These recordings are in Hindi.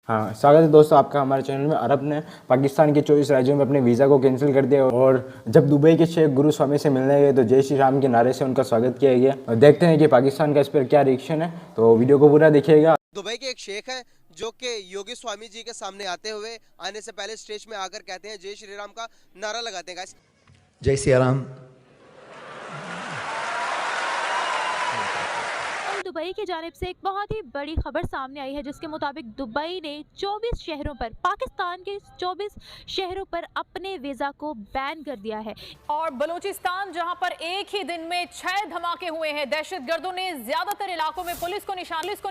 हाँ, स्वागत है दोस्तों आपका हमारे चैनल में। अरब ने पाकिस्तान के 24 राज्यों में अपने वीज़ा को कैंसिल कर दिया और जब दुबई के शेख गुरु स्वामी से मिलने गए तो जय श्री राम के नारे से उनका स्वागत किया गया। और देखते हैं कि पाकिस्तान का इस पर क्या रिएक्शन है, तो वीडियो को पूरा देखिएगा। दुबई के एक शेख हैं जो कि योगी स्वामी जी के सामने आने से पहले स्टेज में आकर कहते हैं जय श्री राम का नारा लगाते हैं। गाइस, जय श्री राम। दुबई की जानिब से एक बहुत ही बड़ी खबर सामने आई है जिसके मुताबिक दुबई ने 24 शहरों पर, पाकिस्तान के 24 शहरों पर अपने वीजा को बैन कर दिया है। और बलूचिस्तान जहां पर एक ही दिन में 6 धमाके हुए हैं, दहशतगर्दों ने ज्यादातर इलाकों में पुलिस को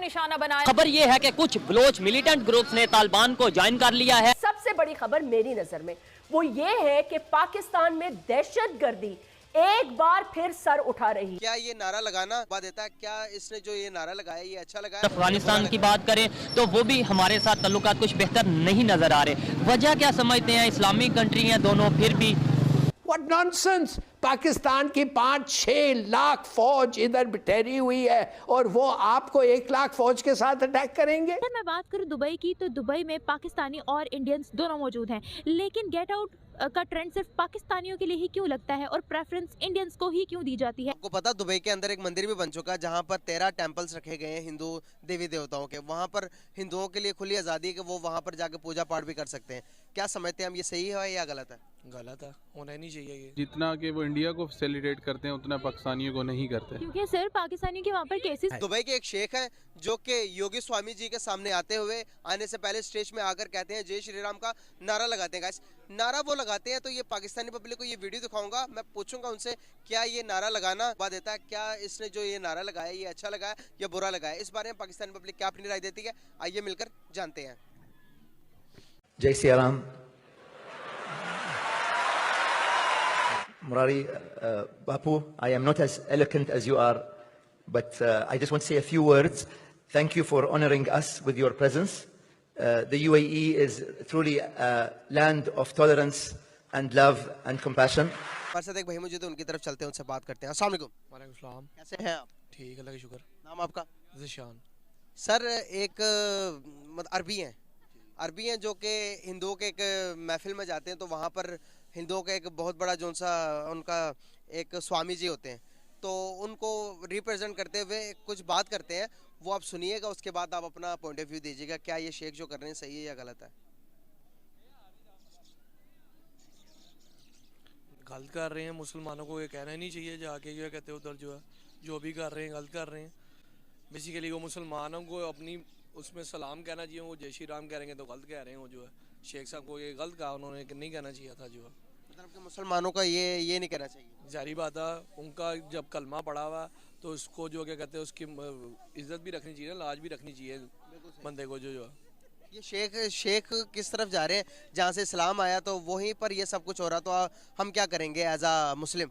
निशाना बनाया। खबर यह है कि कुछ बलोच मिलिटेंट ग्रुप्स ने तालिबान को ज्वाइन कर लिया है। सबसे बड़ी खबर मेरी नजर में वो ये है कि पाकिस्तान में दहशतगर्दी एक बार फिर सर उठा रही। क्या ये नारा लगाना बात देता है? क्या इसने जो ये नारा लगाया ये अच्छा लगा? अफगानिस्तान की बात करें तो वो भी हमारे साथ ताल्लुकात कुछ बेहतर नहीं नजर आ रहे। वजह क्या समझते हैं? इस्लामिक कंट्री हैं दोनों, फिर भी What nonsense! पाकिस्तान की 5-6 लाख फौज इधर ठहरी हुई है और वो आपको 1 लाख फौज के साथ अटैक करेंगे। अगर मैं बात करूं दुबई की, तो दुबई में पाकिस्तानी और इंडियंस दोनों मौजूद हैं, लेकिन गेट आउट का ट्रेंड सिर्फ पाकिस्तानियों के लिए ही क्यों लगता है और प्रेफरेंस इंडियंस को ही क्यों दी जाती है? आपको पता दुबई के अंदर एक मंदिर भी बन चुका है जहाँ पर 13 टेम्पल्स रखे गए हैं हिंदू देवी देवताओं के। वहाँ पर हिंदुओं के लिए खुली आज़ादी है कि वो वहाँ पर जाके पूजा पाठ भी कर सकते हैं। क्या समझते हैं हम, ये सही है या गलत है? गलत है, होना ही नहीं चाहिए ये। जितना कि वो इंडिया को फैसिलिटेट करते हैं उतना पाकिस्तानियों को नहीं करते, क्योंकि सिर्फ पाकिस्तानियों के वहाँ पर केसेस। दुबई के एक शेख हैं जो कि योगी स्वामी जी के सामने आने से पहले स्टेज में आकर कहते हैं जय श्री राम का नारा लगाते हैं। गाइस, नारा वो लगाते हैं तो ये पाकिस्तानी पब्लिक को ये वीडियो दिखाऊंगा, मैं पूछूंगा उनसे क्या ये नारा लगाना बात देता है? क्या इसने जो ये नारा लगाया ये अच्छा लगा है या बुरा लगा है? इस बारे में पाकिस्तानी पब्लिक क्या अपनी राय देती है, आइए मिलकर जानते हैं। जय Shri Ram. Murari, Bapu, I am not as eloquent as you are, but I just want to say a few words. Thank you for honoring us with your presence. The UAE is truly a land of tolerance and love and compassion. एक भाई मुझे तो उनकी तरफ चलते हैं, उनसे बात करते हैं। अस्सलाम वालेकुम। वालेकुम सलाम। कैसे हैं आप? ठीक, अल्लाह का शुक्र। नाम आपका? ज़िशान। सर, एक अरबी हैं जो कि हिंदुओं के एक महफिल में जाते हैं तो वहाँ पर हिंदुओं का एक बहुत बड़ा जोन सा उनका एक स्वामी जी होते हैं, तो उनको रिप्रेजेंट करते हुए कुछ बात करते हैं, वो आप सुनिएगा, उसके बाद आप अपना पॉइंट ऑफ व्यू दीजिएगा क्या ये शेख जो कर रहे हैं सही है या गलत है। गलत कर रहे हैं, मुसलमानों को ये कहना ही नहीं चाहिए जाके ये कहते उधर जो भी कर रहे हैं गलत कर रहे हैं। बेसिकली वो मुसलमानों को अपनी उसमें सलाम कहना चाहिए, वो जय श्री राम कहेंगे तो गलत कह रहे हैं। वो जो है शेख साहब को ये गलत कहा, उन्होंने नहीं कहना चाहिए था। जो है मतलब कि मुसलमानों का ये नहीं कहना चाहिए। जारी बात है, उनका जब कलमा पड़ा हुआ तो उसको जो क्या कहते हैं उसकी इज्जत भी रखनी चाहिए, लाज भी रखनी चाहिए बंदे को। जो है ये शेख किस तरफ जा रहे हैं? जहाँ से इस्लाम आया तो वहीं पर ये सब कुछ हो रहा, तो हम क्या करेंगे एज आ मुस्लिम?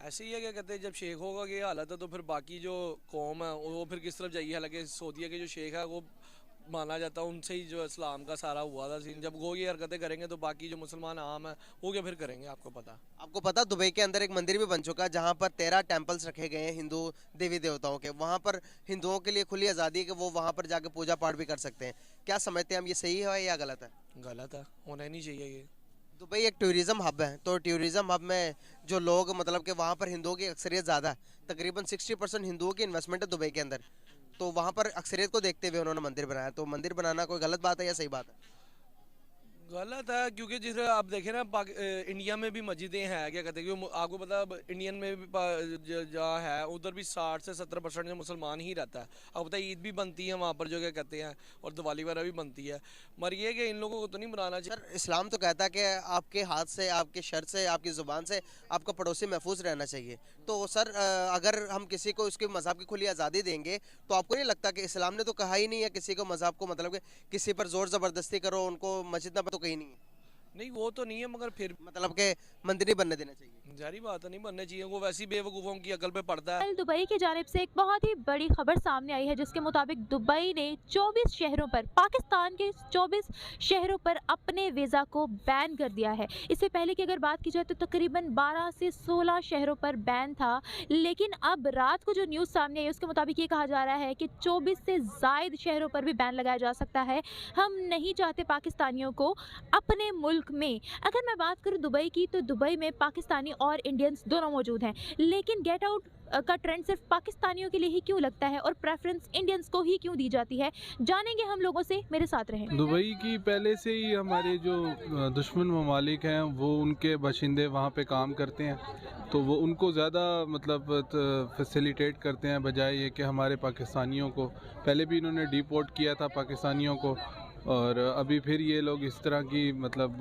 ऐसे ही है, क्या कहते हैं जब शेख होगा ये हालत है तो फिर बाकी जो कौम है वो फिर किस तरफ जाइए। हालांकि सऊदीया के जो शेख है वो माना जाता है उनसे ही जो इस्लाम का सारा हुआ था सीन। जब वो ये हरकतें करेंगे तो बाकी जो मुसलमान आम है वो क्या फिर करेंगे? आपको पता दुबई के अंदर एक मंदिर भी बन चुका है जहाँ पर 13 टेम्पल्स रखे गए हैं हिंदू देवी देवताओं के। वहाँ पर हिंदुओं के लिए खुली आज़ादी है कि वो वहाँ पर जाके पूजा पाठ भी कर सकते हैं। क्या समझते हैं हम, ये सही है या गलत है? गलत है, होना ही नहीं चाहिए ये। दुबई एक टूरिज़्म हब है, तो टूरिज़्म हब में जो लोग मतलब कि वहाँ पर हिंदुओं की अक्सरियत ज़्यादा है, तकरीबन 60% हिंदुओं की इन्वेस्टमेंट है दुबई के अंदर, तो वहाँ पर अक्सरियत को देखते हुए उन्होंने मंदिर बनाया। तो मंदिर बनाना कोई गलत बात है या सही बात है? गलत है, क्योंकि जिस आप देखें ना इंडिया में भी मस्जिदें हैं, क्या कहते हैं आपको पता है इंडियन में भी जहाँ है उधर भी 60 से 70% जो मुसलमान ही रहता है। आपको पता है ईद भी बनती है वहाँ पर जो क्या कहते हैं, और दिवाली वगैरह भी बनती है। मगर ये कि इन लोगों को तो नहीं बनाना चाहिए। सर, इस्लाम तो कहता है कि आपके हाथ से, आपके शर से, आपकी ज़ुबान से आपका पड़ोसी महफूज रहना चाहिए। तो सर, अगर हम किसी को उसके मज़हब की खुली आज़ादी देंगे तो आपको नहीं लगता कि इस्लाम ने तो कहा ही नहीं है किसी को मज़हब को मतलब कि किसी पर ज़ोर ज़बरदस्ती करो, उनको मस्जिद ना तो कहीं नहीं है? नहीं, वो तो नहीं है, मगर फिर मतलब के मंदिर नहीं बनने देना चाहिए। जारी बात है, नहीं बनने चाहिए, वो वैसी बेवकूफ़ों की अकल पे पड़ता है। कल दुबई की जानिब से एक बहुत ही बड़ी खबर सामने आई है जिसके मुताबिक दुबई ने 24 शहरों पर, पाकिस्तान के 24 शहरों पर अपने वीज़ा को बैन कर दिया है। इससे पहले की अगर बात की जाए तो तकरीबन 12 से 16 शहरों पर बैन था, लेकिन अब रात को जो न्यूज़ सामने आई उसके मुताबिक ये कहा जा रहा है कि 24 से ज़ायद शहरों पर भी बैन लगाया जा सकता है। हम नहीं चाहते पाकिस्तानियों को अपने मुल्क में। अगर मैं बात करूँ दुबई की, तो दुबई में पाकिस्तानी और इंडियंस दोनों मौजूद हैं, लेकिन गेट आउट का ट्रेंड सिर्फ पाकिस्तानियों के लिए ही क्यों लगता है और प्रेफरेंस इंडियंस को ही क्यों दी जाती है, जानेंगे हम लोगों से, मेरे साथ रहें। दुबई की पहले से ही हमारे जो दुश्मन ममालिक हैं वो उनके बाशिंदे वहाँ पे काम करते हैं, तो वो उनको ज़्यादा मतलब फैसिलिटेट करते हैं बजाय ये कि हमारे पाकिस्तानियों को। पहले भी इन्होंने डिपोर्ट किया था पाकिस्तानियों को, और अभी फिर ये लोग इस तरह की मतलब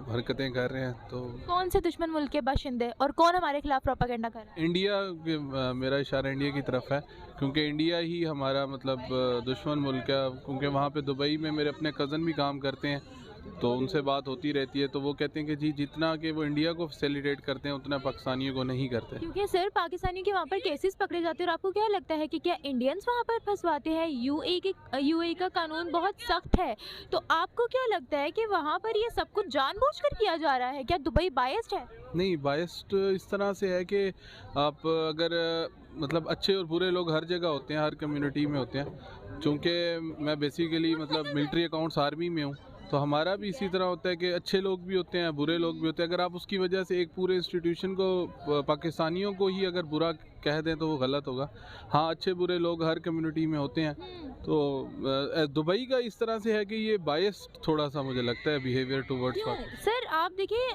हरकतें कर रहे हैं। तो कौन से दुश्मन मुल्क के बाशिंदे और कौन हमारे खिलाफ प्रोपेगेंडा कर रहा है? इंडिया मेरा इशारा इंडिया की तरफ है, क्योंकि इंडिया ही हमारा मतलब दुश्मन मुल्क है। क्योंकि वहाँ पे दुबई में मेरे अपने कज़न भी काम करते हैं, तो उनसे बात होती रहती है, तो वो कहते हैं कि जी जितना कि वो इंडिया को फैसिलिटेट करते हैं उतना पाकिस्तानियों को नहीं करते। क्योंकि सिर्फ पाकिस्तानियों के वहाँ पर केसेस पकड़े जाते हैं, और आपको क्या लगता है कि क्या इंडियंस वहाँ पर फंसवाते हैं? यूएई का कानून बहुत सख्त है, तो आपको क्या लगता है कि वहाँ पर ये सब कुछ जानबूझकर किया जा रहा है? क्या दुबई बायस्ड है? नहीं, बायस्ड इस तरह से है कि आप अगर मतलब अच्छे और बुरे लोग हर जगह होते हैं, हर कम्युनिटी में होते हैं। चूँकि मैं बेसिकली मतलब मिलिट्री अकाउंट्स आर्मी में हूँ, तो हमारा भी इसी तरह होता है कि अच्छे लोग भी होते हैं, बुरे लोग भी होते हैं। अगर आप उसकी वजह से एक पूरे इंस्टीट्यूशन को, पाकिस्तानियों को ही अगर बुरा कह दें तो वो गलत होगा। हाँ, अच्छे बुरे लोग हर कम्युनिटी में होते हैं। तो दुबई का इस तरह से है कि ये बायस्ड थोड़ा सा मुझे लगता है बिहेवियर टुवर्ड्स। सर आप देखिए,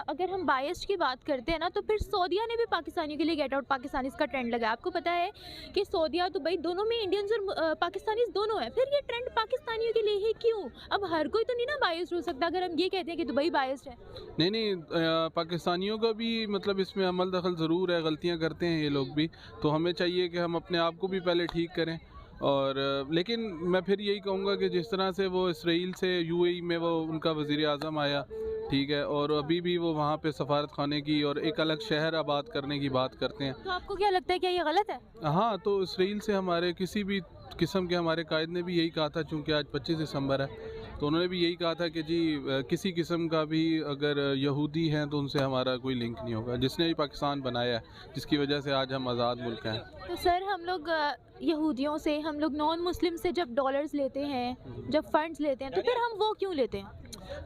अगर हम बायस्ड की बात करते हैं ना, तो फिर सऊदीया ने भी पाकिस्तानियों के लिए गेट आउट पाकिस्तानीज़ का ट्रेंड लगाया। आपको पता है कि सऊदीया दुबई दोनों में इंडियंस और पाकिस्तानीज़ दोनों हैं, फिर ये ट्रेंड पाकिस्तानियों के लिए ही क्यों? अब हर कोई तो नहीं ना बायस्ड हो सकता अगर हम ये कहते हैं कि दुबई बायस्ड है। नहीं, पाकिस्तानियों का भी मतलब इसमें अमल दखल ज़रूर है, गलतियाँ करते हैं ये लोग भी, तो हमें चाहिए कि हम अपने आप को भी पहले ठीक करें। और लेकिन मैं फिर यही कहूँगा कि जिस तरह से वो इसराइल से यूएई में वो उनका वज़ीर आज़म आया, ठीक है, और अभी भी वो वहाँ पे सफारत खाने की और एक अलग शहर आबाद करने की बात करते हैं, तो आपको क्या लगता है, क्या ये गलत है? हाँ, तो इसराइल से हमारे किसी भी किस्म के, हमारे कायद ने भी यही कहा था, चूँकि आज 25 दिसंबर है, तो उन्होंने भी यही कहा था कि जी किसी किस्म का भी अगर यहूदी हैं तो उनसे हमारा कोई लिंक नहीं होगा, जिसने भी पाकिस्तान बनाया है, जिसकी वजह से आज हम आज़ाद मुल्क हैं। तो सर हम लोग यहूदियों से, हम लोग नॉन मुस्लिम से जब डॉलर्स लेते हैं, जब फंड्स लेते हैं, तो फिर हम वो क्यों लेते हैं?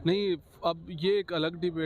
नहीं, अब ये एक अलग डिबेट